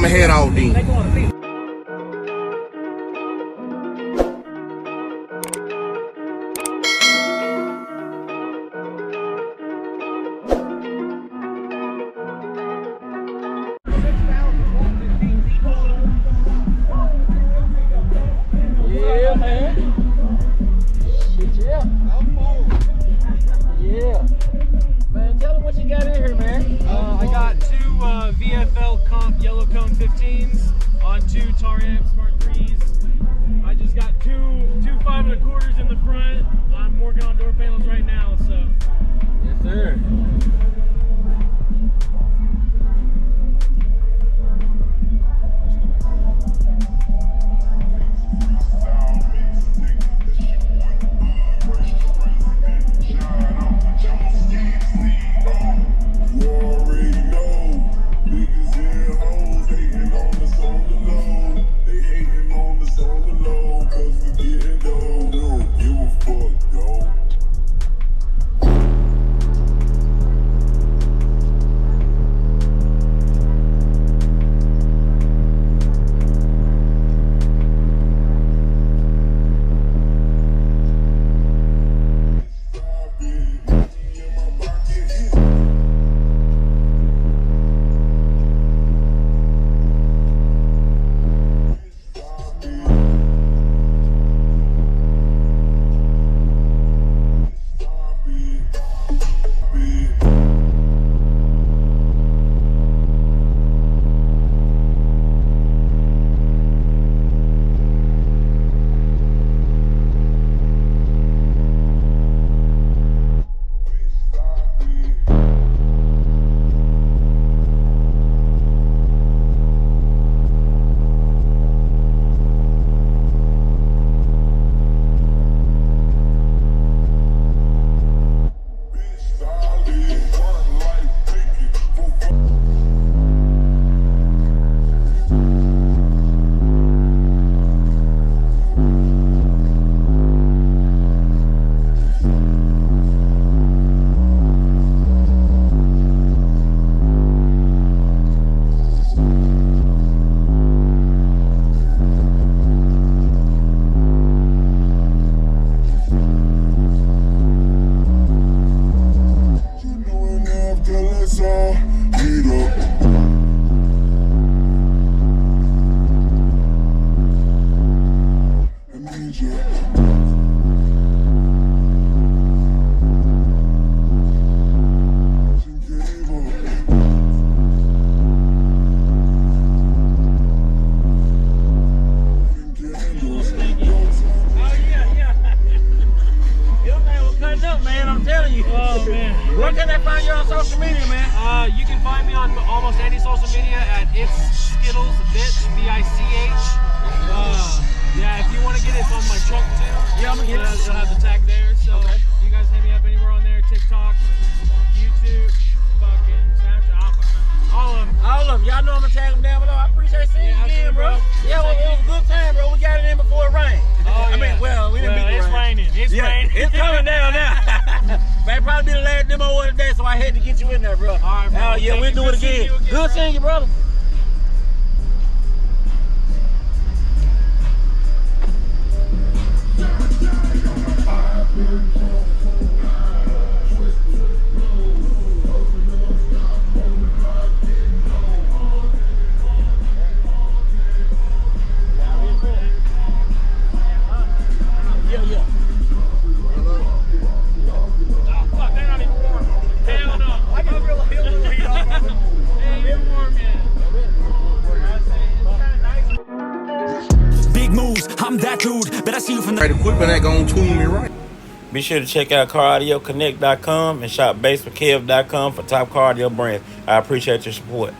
I'ma head out then. Yeah, man. Shit, yeah. Yeah. Man, tell them what you got in here, man. I got two VFL comp yellow cone 15s on two Taramps Smart 3s. I just got two 5 1/4s in the front. I'm working on door panels right now, so. Yes, sir. Where can they find you on social media, man? You can find me on almost any social media at It's Skittles Bitch, B-I-C-H. Yeah, if you want to get it, it's on my truck too. Yeah, I'm gonna get it. It'll have the tag there. So you guys hit me up anywhere on there. TikTok, YouTube, fucking Snapchat, all of them. All of them. Y'all know I'm gonna tag them down below. I appreciate seeing you again, bro. Yeah, well, it was a good time, bro. We got it in before it rained. Oh, I mean, well, we didn't beat the it's rain. raining. It's raining. It's coming down now. Man, probably be the last demo of the day, so I had to get you in there, bro. All right, bro. Yeah, we'll do it again. Good seeing you, brother. I'm that dude, but I see you from the right equipment ain't gonna tune me right. Be sure to check out CarAudioConnect.com and shop BASSWITHKEV.com for top car audio brands. I appreciate your support.